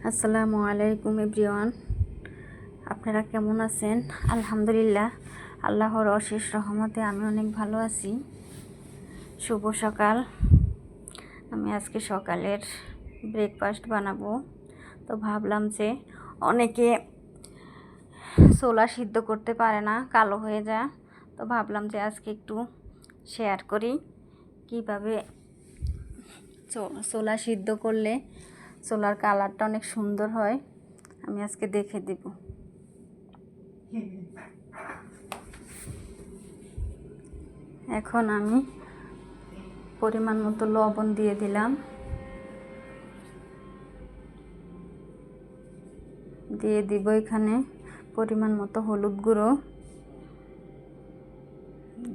আসসালামু আলাইকুম এভরিওয়ান, আপনারা কেমন আছেন? আলহামদুলিল্লাহ, আল্লাহর অশেষ রহমতে আমি অনেক ভালো আছি। শুভ সকাল। আমি আজকে সকালের ব্রেকফাস্ট বানাবো, তো ভাবলাম যে অনেকে ছোলা সিদ্ধ করতে পারে না, কালো হয়ে যায়, তো ভাবলাম যে আজকে একটু শেয়ার করি কিভাবে ছোলা সিদ্ধ করলে ছোলার কালারটা অনেক সুন্দর হয়। আমি আজকে দেখে দিব। এখন আমি পরিমাণ মতো লবণ দিয়ে দিলাম, দিয়ে দিব এখানে পরিমাণ মতো হলুদ গুঁড়ো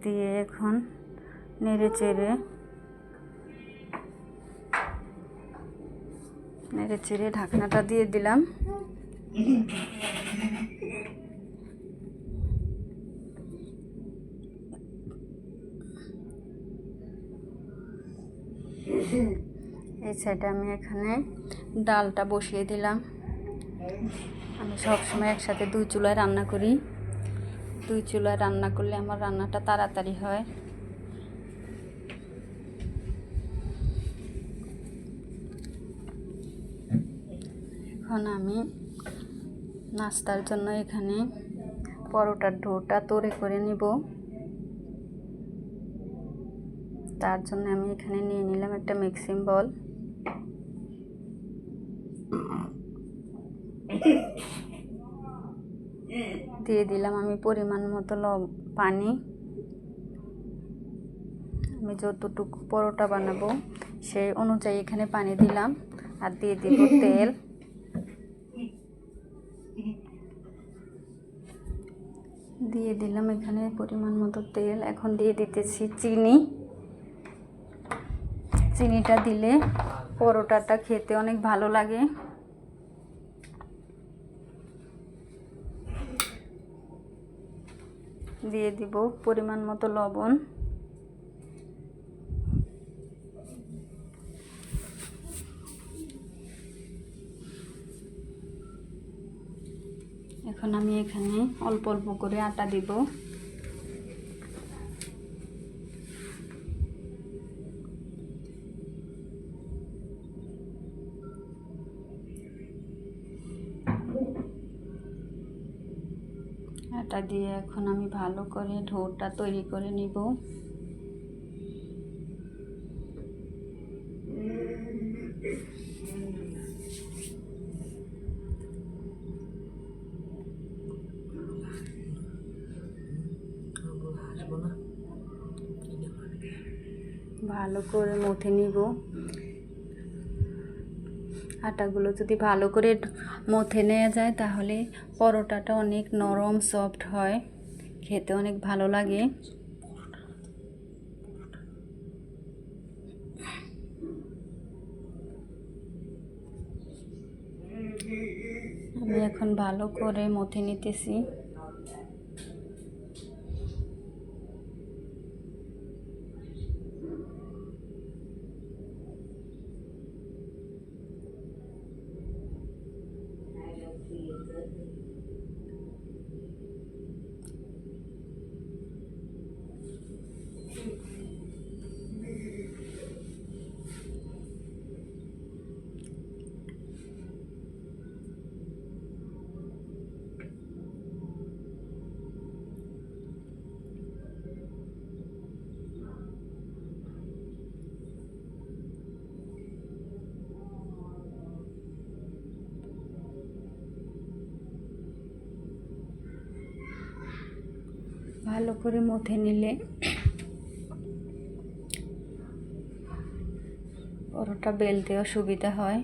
দিয়ে এখন নেড়ে চেড়ে ঢাকনাটা দিয়ে দিলাম। এই সাইডে আমি এখানে ডালটা বসিয়ে দিলাম। আমি সবসময় একসাথে দুই চুলায় রান্না করি। দুই চুলায় রান্না করলে আমার রান্নাটা তাড়াতাড়ি হয়। এখন আমি নাস্তার জন্য এখানে পরোটার ডোটা তৈরি করে নিব। তার জন্য আমি এখানে নিয়ে নিলাম একটা মিক্সিং বল। দিয়ে দিলাম আমি পরিমাণ মতো পানি। আমি যতটুকু পরোটা বানাবো সেই অনুযায়ী এখানে পানি দিলাম, আর দিয়ে দিব তেল। দিয়ে দিলাম এখানে পরিমাণ মতো তেল। এখন দিয়ে দিতেছি চিনি। চিনিটা দিলে পরোটাটা খেতে অনেক ভালো লাগে। দিয়ে দিব পরিমাণ মতো লবণ। এখন আমি এখানে অল্প অল্প করে আটা দিব। আটা দিয়ে এখন আমি ভালো করে ডোটা তৈরি করে নিব। ভালো করে মথে নিব। আটাগুলো যদি ভালো করে মথে নেওয়া যায় তাহলে পরোটাটা অনেক নরম সফট হয়, খেতে অনেক ভালো লাগে। আমি এখন ভালো করে মথে নিতেছি। ভালো করে মথে নিলে পরোটা বেলতেও সুবিধা হয়।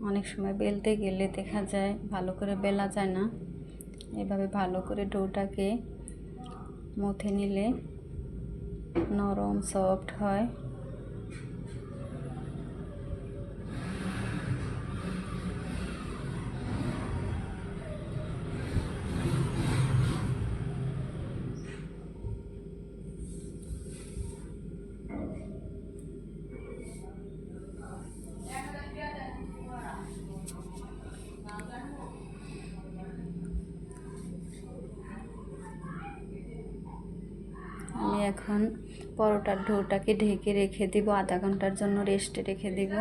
অনেক সময় বেলতে গেলে দেখা যায় ভালো করে বেলা যায় না। এভাবে ভালো করে ডোটাকে মথে নিলে নরম সফট হয়। এখন পরোটার ডোটাকে ঢেকে রেখে দিব, আধা ঘন্টার জন্য রেস্টে রেখে দিব।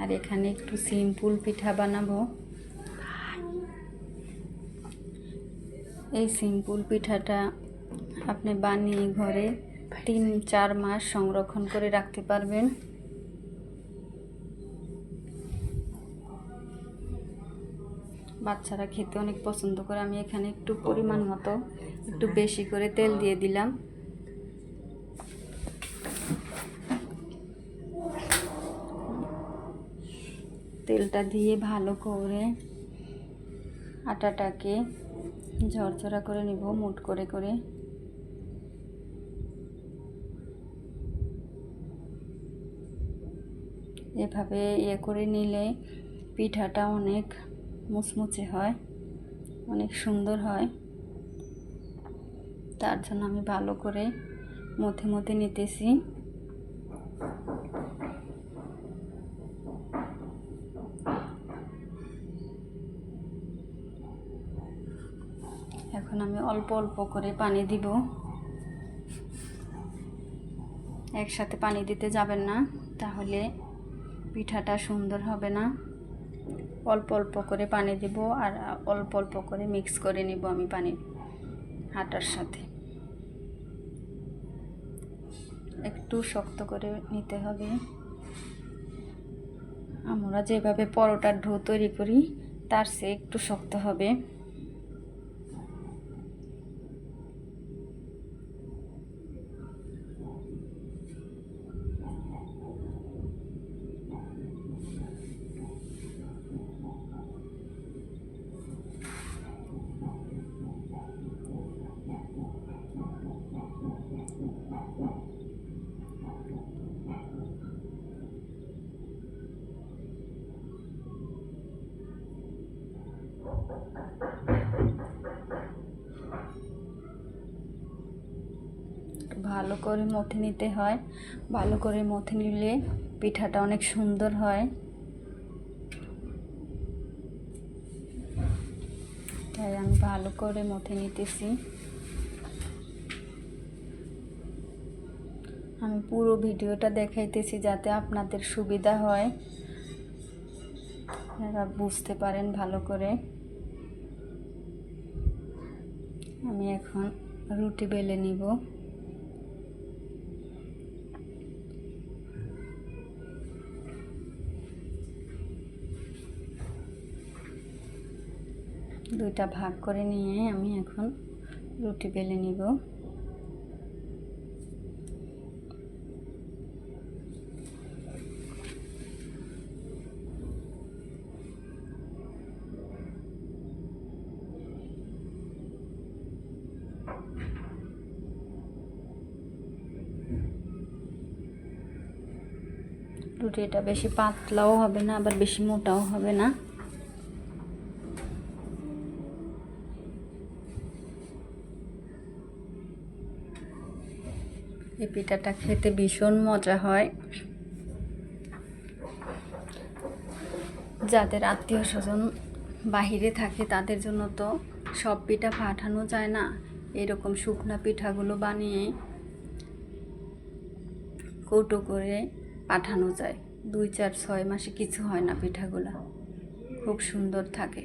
আর এখানে একটু সিম্পল পিঠা বানাবো। এই সিম্পল পিঠাটা আপনি বানিয়ে ঘরে 3-4 মাস সংরক্ষণ করে রাখতে পারবেন। বাচ্চারা খেতে অনেক পছন্দ করে। আমি এখানে একটু পরিমাণ মতো একটু বেশি করে তেল দিয়ে দিলাম। তেলটা দিয়ে ভালো করে আটাটাকে ঝরঝরা করে নিব, মুঠ করে করে। এভাবে করে নিলে পিঠাটা অনেক মুচমুচে হয়, অনেক সুন্দর হয়। তার জন্য আমি ভালো করে মথে মথে নিতেছি। এখন আমি অল্প অল্প করে পানি দিব। একসাথে পানি দিতে যাবেন না, তাহলে পিঠাটা সুন্দর হবে না। অল্প অল্প করে পানি দিব আর অল্প অল্প করে মিক্স করে নিব আমি পানি আটার সাথে। একটু শক্ত করে নিতে হবে। আমরা যেভাবে পরোটার ডো তৈরি করি তার চেয়ে একটু শক্ত হবে। ভালো করে মথে নিতে হয়। ভালো করে মথে নিলে পিঠাটা অনেক সুন্দর হয়। তাই আমি ভালো করে মথে নিতেছি। আমি পুরো ভিডিওটা দেখাইতেছি যাতে আপনাদের সুবিধা হয়, আপনারা বুঝতে পারেন ভালো করে। আমি এখন রুটি বেলে নিব। দুইটা ভাগ করে নিয়ে আমি এখন রুটি বেলে নিব। রুটিটা বেশি পাতলাও হবে না, আবার বেশি মোটাও হবে না। এই পিঠাটা খেতে ভীষণ মজা হয়। যাদের আত্মীয় স্বজন বাহিরে থাকে তাদের জন্য তো সব পিঠা পাঠানো যায় না। এরকম শুকনা পিঠাগুলো বানিয়ে কৌটো করে পাঠানো যায়। 2-4-6 মাসে কিছু হয় না, পিঠাগুলো খুব সুন্দর থাকে।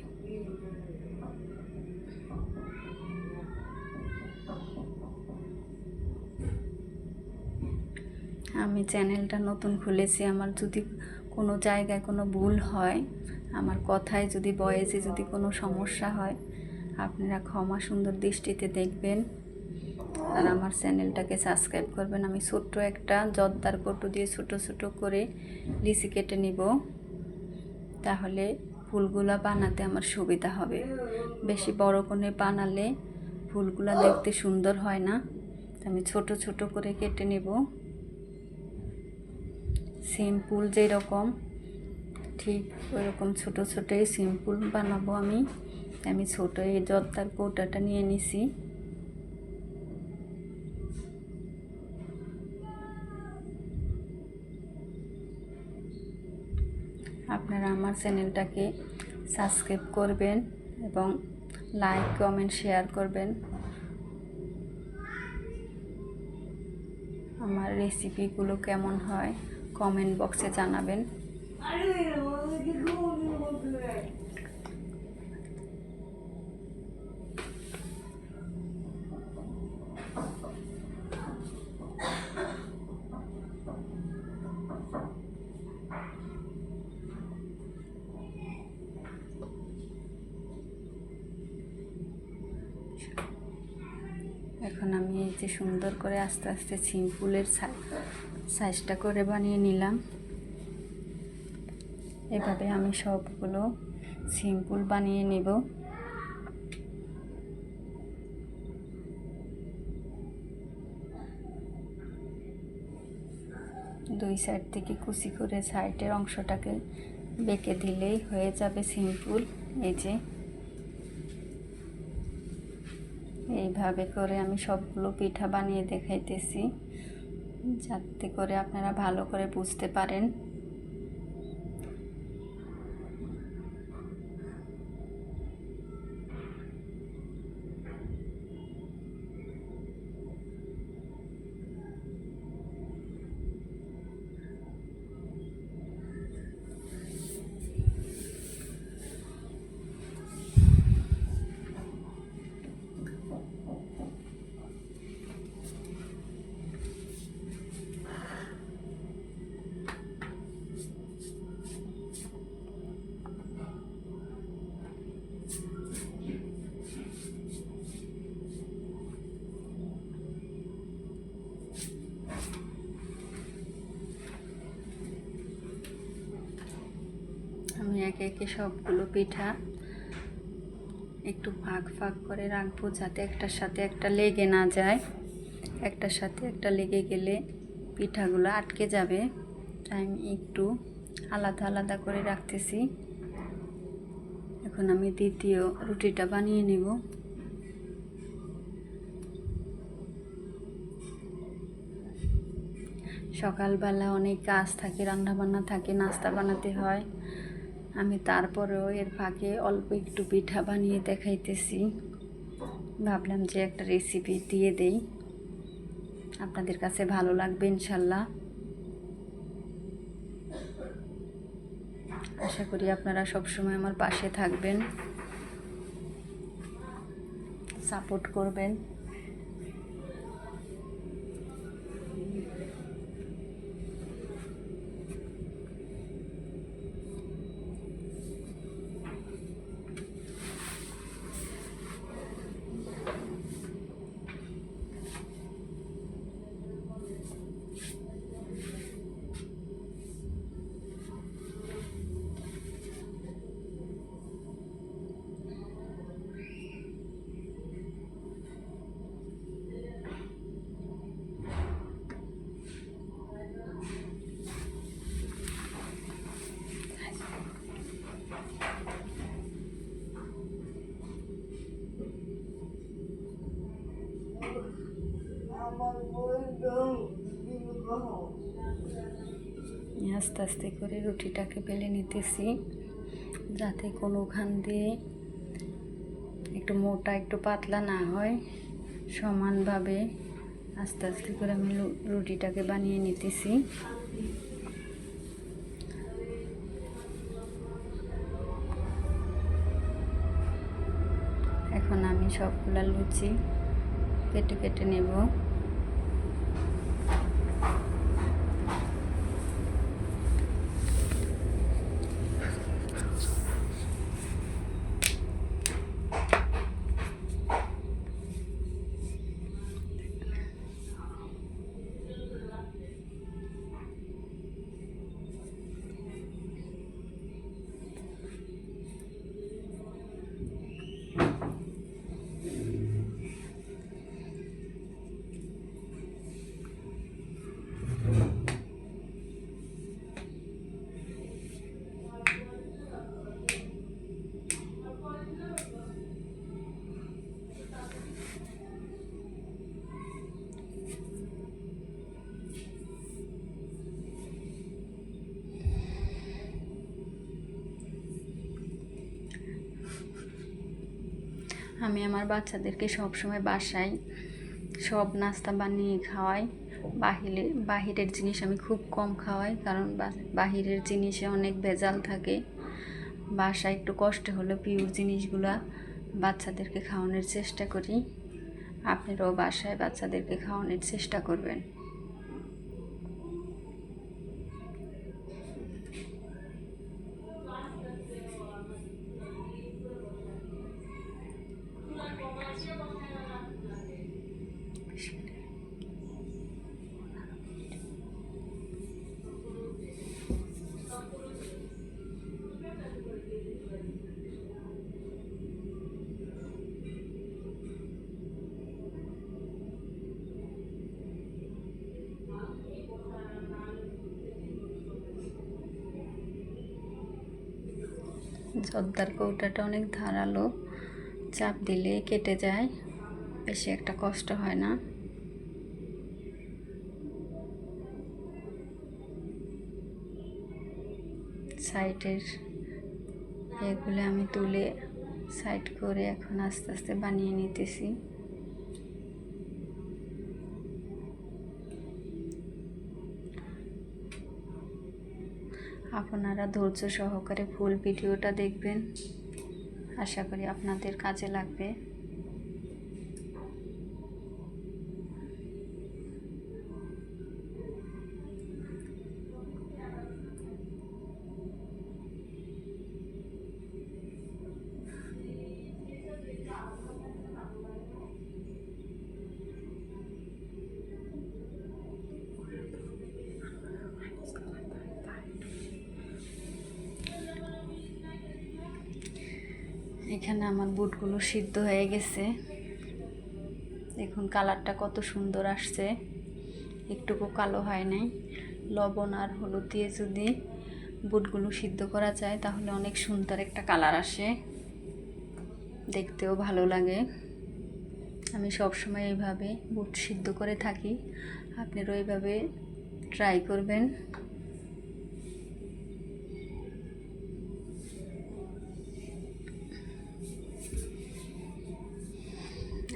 আমি চ্যানেলটা নতুন খুলেছি, আমার যদি কোনো জায়গায় কোনো ভুল হয়, আমার কথায় যদি ভয়েসে যদি কোনো সমস্যা হয়, আপনারা ক্ষমা সুন্দর দৃষ্টিতে দেখবেন। আর আমার চ্যানেলটাকে সাবস্ক্রাইব করবেন। আমি ছোট্ট একটা জর্দার কৌটো দিয়ে ছোটো ছোটো করে লিচি কেটে নিব, তাহলে ফুলগুলা বানাতে আমার সুবিধা হবে। বেশি বড় করে বানালে ফুলগুলা দেখতে সুন্দর হয় না। আমি ছোট ছোট করে কেটে নেব। সিম্পল যেরকম ঠিক ওইরকম ছোট ছোটোই সিম্পল বানাবো আমি। আমি ছোট এই জর্দার কৌটাটা নিয়ে নিছি। আপনারা আমার চ্যানেলটাকে সাবস্ক্রাইব করবেন এবং লাইক কমেন্ট শেয়ার করবেন। আমার রেসিপিগুলো কেমন হয় কমেন্ট বক্সে জানাবেন। এখন আমি এই যে সুন্দর করে আস্তে আস্তে সিম্পলের সাইজটা করে বানিয়ে নিলাম। এভাবে আমি সবগুলো সিম্পল বানিয়ে নেব। দুই সাইড থেকে কুচি করে সাইডের অংশটাকে বেঁকে দিলেই হয়ে যাবে সিম্পল। এই যে এইভাবে করে আমি সবগুলো পিঠা বানিয়ে দেখাইতেছি, যাতে করে আপনারা ভালো করে বুঝতে পারেন। আমি একে একে সবগুলো পিঠা একটু ফাঁক ফাঁক করে রাখবো, যাতে একটার সাথে একটা লেগে না যায়। একটার সাথে একটা লেগে গেলে পিঠাগুলো আটকে যাবে, তাই আমি একটু আলাদা আলাদা করে রাখতেছি। এখন আমি দ্বিতীয় রুটিটা বানিয়ে নেব। সকালবেলা অনেক কাজ থাকে, রান্নাবান্না থাকে, নাস্তা বানাতে হয়। আমি তারপরেও এর ফাঁকে অল্প একটু পিঠা বানিয়ে দেখাইতেছি। ভাবলাম যে একটা রেসিপি দিয়ে দেই, আপনাদের কাছে ভালো লাগবে ইনশাল্লাহ। আশা করি আপনারা সবসময় আমার পাশে থাকবেন, সাপোর্ট করবেন। আস্তে আস্তে করে রুটিটাকে বেলে নিতেছি, যাতে কোনোখান দিয়ে একটু মোটা একটু পাতলা না হয়। সমানভাবে আস্তে আস্তে করে আমি রুটিটাকে বানিয়ে নিতেছি। এখন আমি সবগুলা লুচি কেটে কেটে নেব। আমি আমার বাচ্চাদেরকে সবসময় বাসায় সব নাস্তা বানিয়ে খাওয়াই। বাহিরের জিনিস আমি খুব কম খাওয়াই, কারণ বাহিরের জিনিসে অনেক ভেজাল থাকে। বাসায় একটু কষ্ট হলে পিওর জিনিসগুলা বাচ্চাদেরকে খাওয়ানোর চেষ্টা করি। আপনারাও বাসায় বাচ্চাদেরকে খাওয়ানোর চেষ্টা করবেন। জর্দার কৌটাটা অনেক ধারালো, চাপ দিলে কেটে যায়, বেশি একটা কষ্ট হয় না। সাইডের এগুলো আমি তুলে সাইড করে এখন আস্তে আস্তে বানিয়ে নিতেছি। আপনারা ধৈর্য সহকারে ফুল ভিডিওটা দেখবেন, আশা করি আপনাদের কাজে লাগবে। এখানে আমার বুটগুলো সিদ্ধ হয়ে গেছে, দেখুন কালারটা কত সুন্দর আসছে, একটুকু কালো হয় নাই। লবণ আর হলুদ দিয়ে যদি বুটগুলো সিদ্ধ করা যায় তাহলে অনেক সুন্দর একটা কালার আসে, দেখতেও ভালো লাগে। আমি সবসময় এইভাবে বুট সিদ্ধ করে থাকি, আপনারাও এইভাবে ট্রাই করবেন।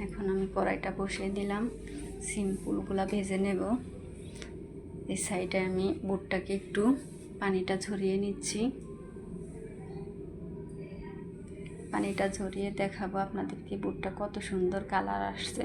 এখন আমি কড়াইটা বসিয়ে দিলাম, সিম্পুলগুলা ভেজে নেব। এই সাইডে আমি বুটটাকে একটু পানিটা ঝরিয়ে নিচ্ছি, পানিটা ঝরিয়ে দেখাবো আপনাদেরকে বুটটা কত সুন্দর কালার আসছে।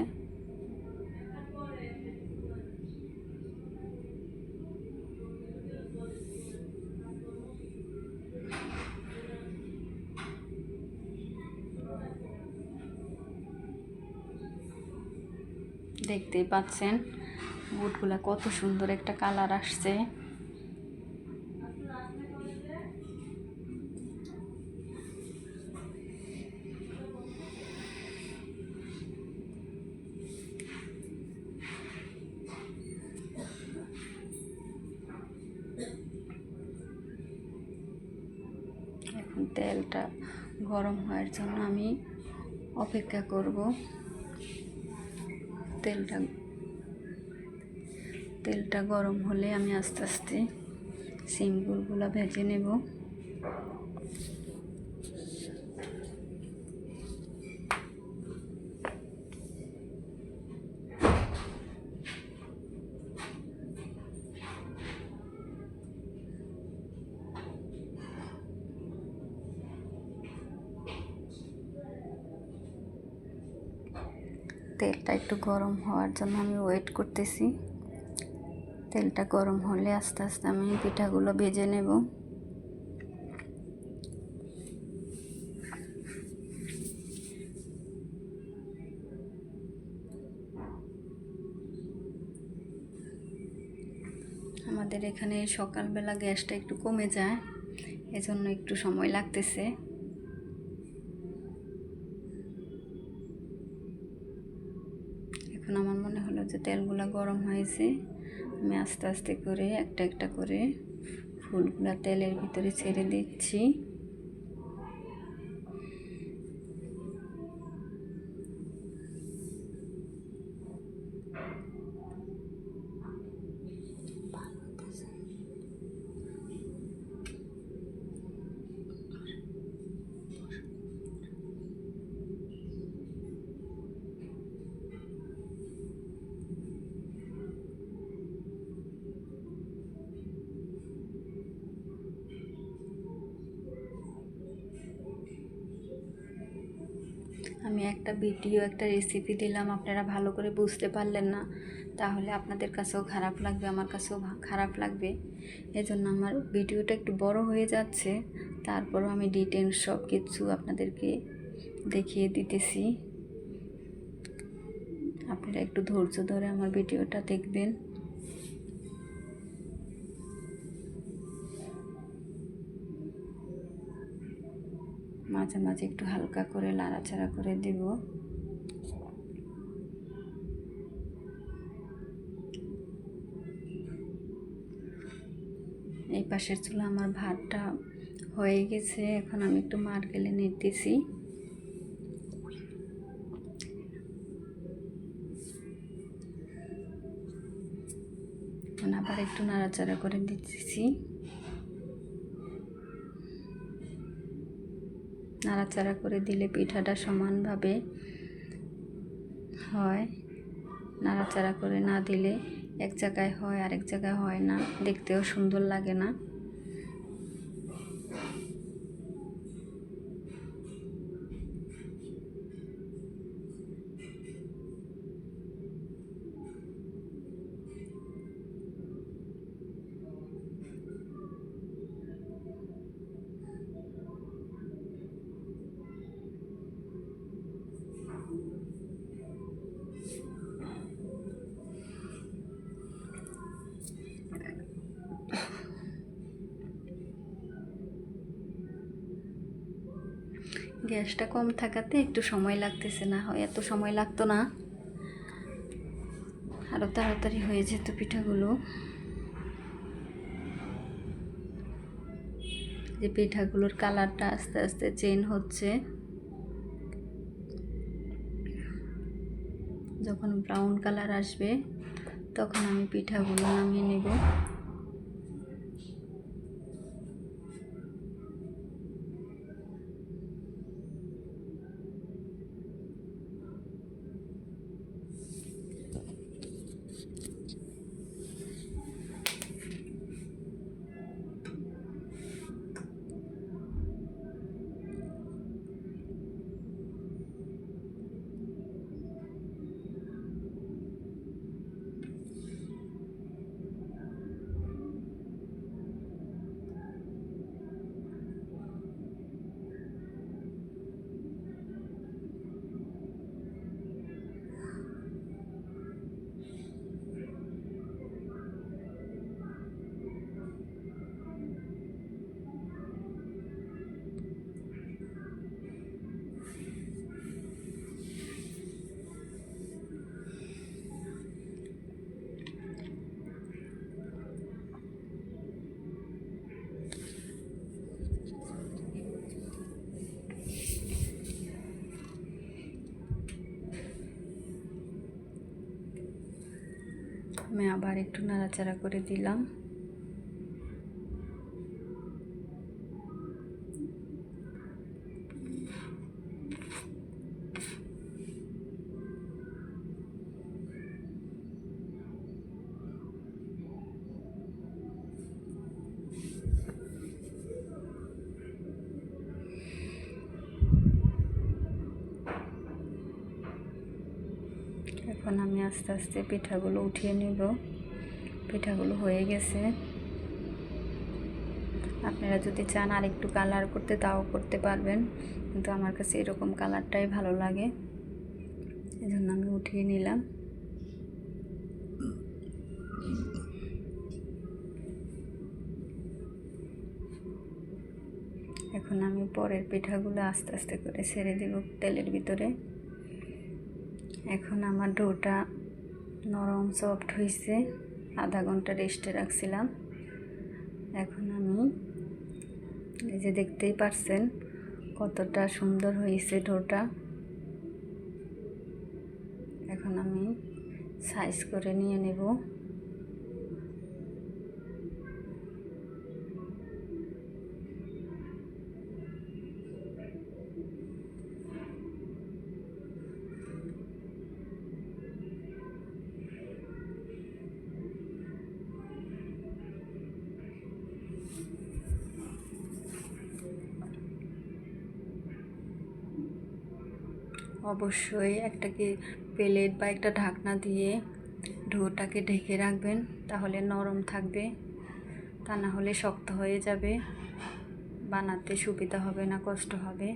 দেখতেই পাচ্ছেন বুটগুলা কত সুন্দর একটা কালার আসছে। এখন তেলটা গরম হওয়ার জন্য আমি অপেক্ষা করব। তেলটা গরম হলে আমি আস্তে আস্তে সিমগুলো ভেজে নেব। তেলটা একটু গরম হওয়ার জন্য আমি ওয়েট করতেছি। তেলটা গরম হলে আস্তে আস্তে আমি পিঠাগুলো ভেজে নেব। আমাদের এখানে সকালবেলা গ্যাসটা একটু কমে যায়, এজন্য একটু সময় লাগতেছে। এখন আমার মনে হলো যে তেলগুলো গরম হয়েছে, আমি আস্তে আস্তে করে একটা একটা করে ফুলগুলা তেলের ভিতরে ছেড়ে দিচ্ছি। আমি একটা ভিডিও একটা রেসিপি দিলাম, আপনারা ভালো করে বুঝতে পারলেন না, তাহলে আপনাদের কাছেও খারাপ লাগবে, আমার কাছেও খারাপ লাগবে। এজন্য আমার ভিডিওটা একটু বড় হয়ে যাচ্ছে, তারপরও আমি ডিটেলস সব কিছু আপনাদেরকে দেখিয়ে দিতেছি। আপনারা একটু ধৈর্য ধরে আমার ভিডিওটা দেখবেন। মাঝে মাঝে একটু হালকা করে নাড়াচাড়া করে দিব। এই পাশের চুলা আমার ভাতটা হয়ে গেছে, এখন আমি একটু নারকেলে নিতেছি। এখন আবার একটু নাড়াচাড়া করে দিতেছি। নাড়াচাড়া করে দিলে পিঠাটা সমানভাবে হয়। নাড়াচাড়া করে না দিলে এক জায়গায় হয় আরেক জায়গায় হয় না, দেখতেও সুন্দর লাগে না। গ্যাসটা কম থাকাতে একটু সময় লাগতেছে, না হয় এত সময় লাগতো না, আরও তাড়াতাড়ি হয়ে যেত পিঠাগুলো। যে পিঠাগুলোর কালারটা আস্তে আস্তে চেঞ্জ হচ্ছে, যখন ব্রাউন কালার আসবে তখন আমি পিঠাগুলো নামিয়ে নেব। আমি আবার একটু নাড়াচাড়া করে দিলাম। এখন আমি আস্তে আস্তে পিঠাগুলো উঠিয়ে নেব। পিঠাগুলো হয়ে গেছে। আপনারা যদি চান আর একটু কালার করতে তাও করতে পারবেন, কিন্তু আমার কাছে এরকম কালারটাই ভালো লাগে, এজন্য আমি উঠিয়ে নিলাম। এখন আমি পরের পিঠাগুলো আস্তে আস্তে করে ছেড়ে দেব তেলের ভিতরে। এখন আমার ডোটা নরম সফট হয়েছে, আধা ঘন্টা রেস্টে রাখছিলাম। এখন আমি এই যে দেখতেই পারছেন কতটা সুন্দর হয়েছে ডোটা। এখন আমি সাইজ করে নিয়ে নেব। অবশ্যই একটা প্লেট বা একটা ঢাকনা দিয়ে ডোটাকে ঢেকে রাখবেন, তাহলে নরম থাকবে। তা না হলে শক্ত হয়ে যাবে, বানাতে সুবিধা হবে না, কষ্ট হবে।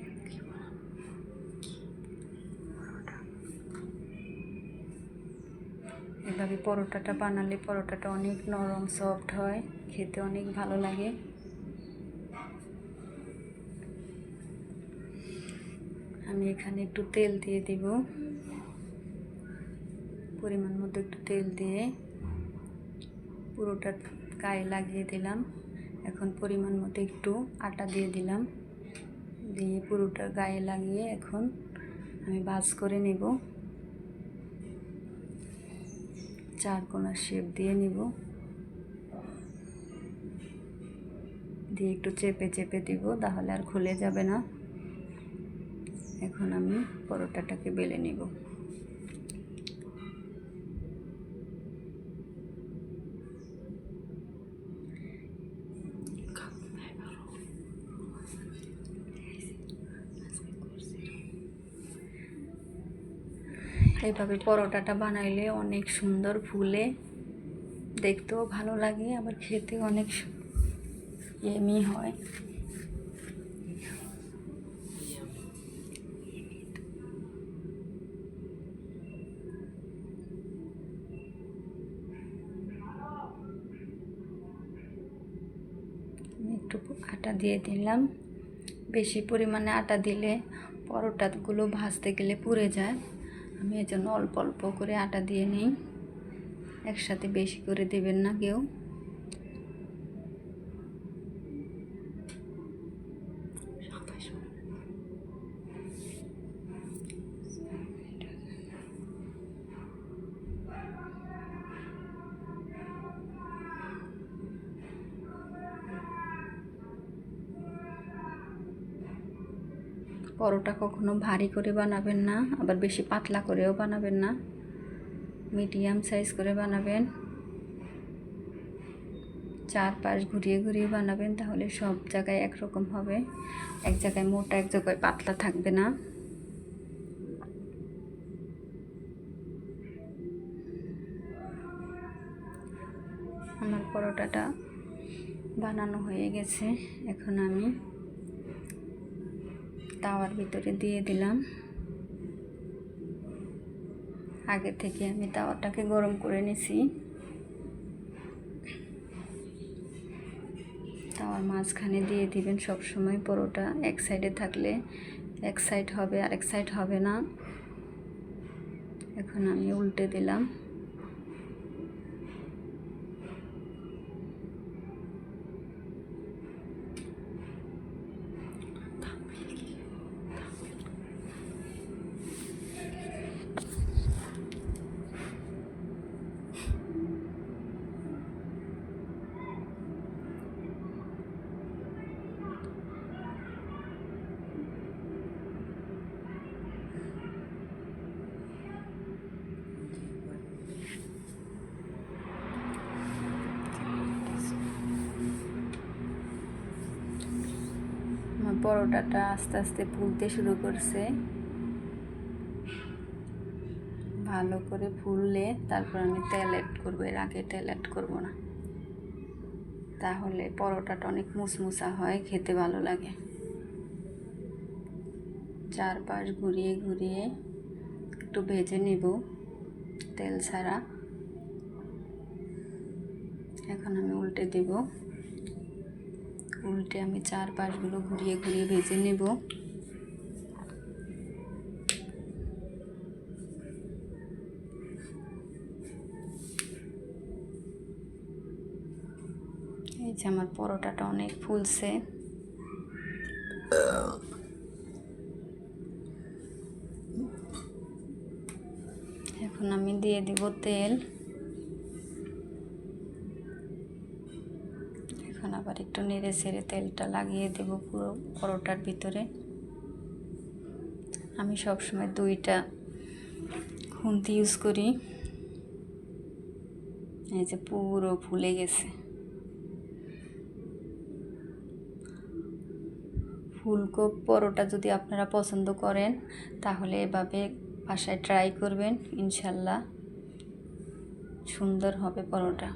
এভাবে পরোটাটা বানালে পরোটাটা অনেক নরম সফট হয়, খেতে অনেক ভালো লাগে। আমি এখানে একটু তেল দিয়ে দিব, পরিমাণ মতো একটু তেল দিয়ে পুরোটা গায়ে লাগিয়ে দিলাম। এখন পরিমাণ মতো একটু আটা দিয়ে দিলাম, দিয়ে পুরোটা গায়ে লাগিয়ে এখন আমি ভাঁজ করে নেব। 4 কোণা শেপ দিয়ে নিব, দিয়ে একটু চেপে চেপে দিব, তাহলে আর খুলে যাবে না। এখন আমি পরোটাটাকে বেলে নিব। এইভাবে পরোটাটা বানাইলে অনেক সুন্দর ফুলে, দেখতেও ভালো লাগে, আবার খেতে অনেক ইয়েমি হয়। একটু আটা দিয়ে দিলাম, বেশি পরিমাণে আটা দিলে পরোটাগুলো ভাজতে গেলে পুড়ে যায়। আমি এজন্য অল্প অল্প করে আটা দিয়ে নিই, একসাথে বেশি করে দেবেন না কেউ। পরোটা কখনো ভারী করে বানাবেন না, আবার বেশি পাতলা করেও বানাবেন না, মিডিয়াম সাইজ করে বানাবেন। 4 পাশ ঘুরিয়ে ঘুরিয়ে বানাবেন, তাহলে সব জায়গায় একরকম হবে, এক জায়গায় মোটা এক জায়গায় পাতলা থাকবে না। আমার পরোটাটা বানানো হয়ে গেছে, এখন আমি তাওয়ার ভিতরে দিয়ে দিলাম। আগে থেকে আমি তাওয়াটাকে গরম করে নিছি। তাওয়ার মাঝখানে দিয়ে দিবেন সব সময়। পরোটা এক সাইডে থাকলে এক সাইড হবে, আরেক সাইড হবে না। এখন আমি উল্টে দিলাম। আমার পরোটাটা আস্তে আস্তে ফুলতে শুরু করছে। ভালো করে ফুললে তারপর আমি তেল অ্যাড করবো, এর আগে তেল অ্যাড করবো না, তাহলে পরোটাটা অনেক মুসমুসা হয়, খেতে ভালো লাগে। 4 পাশ ঘুরিয়ে ঘুরিয়ে একটু ভেজে নেব তেল ছাড়া। এখন আমি উল্টে দেব, উল্টে আমি 4 পাশগুলো ঘুরিয়ে ঘুরিয়ে ভেজে নেব। এই যে আমার পরোটাটা অনেক ফুলছে। এখন আমি দিয়ে দিব তেল। এখন আবার একটু নেড়ে ছেড়ে তেলটা লাগিয়ে দেব পুরো পরোটার ভিতরে। আমি সবসময় 2টা খুন্তি ইউজ করি। এই যে পুরো ফুলে গেছে, ফুলকপি পরোটা যদি আপনারা পছন্দ করেন তাহলে এভাবে বাসায় ট্রাই করবেন, ইনশাল্লাহ সুন্দর হবে পরোটা।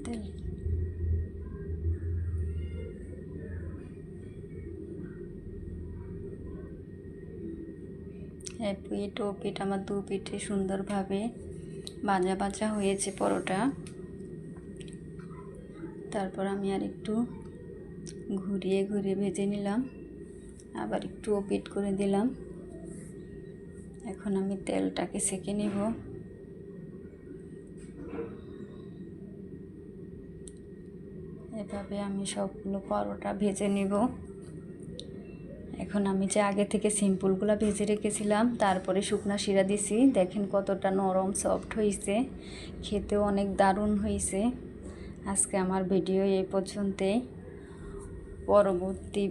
তেল এক পিঠ ও পিঠ আমার দু পিঠে সুন্দরভাবে ভাজা ভাজা হয়েছে পরোটা। তারপর আমি আর একটু ঘুরিয়ে ঘুরিয়ে ভেজে নিলাম, আবার একটু ও পিঠ করে দিলাম। এখন আমি তেলটাকে সেঁকে নিব। এভাবে আমি সবগুলো পরোটা ভেজে নিব। এখন আমি যে আগে থেকে সিম্পলগুলো ভেজে রেখেছিলাম তারপরে শুকনো শিরা দিছি, দেখেন কতটা নরম সফট হয়েছে, খেতেও অনেক দারুণ হয়েছে। আজকে আমার ভিডিও এই পর্যন্তই। পরবর্তী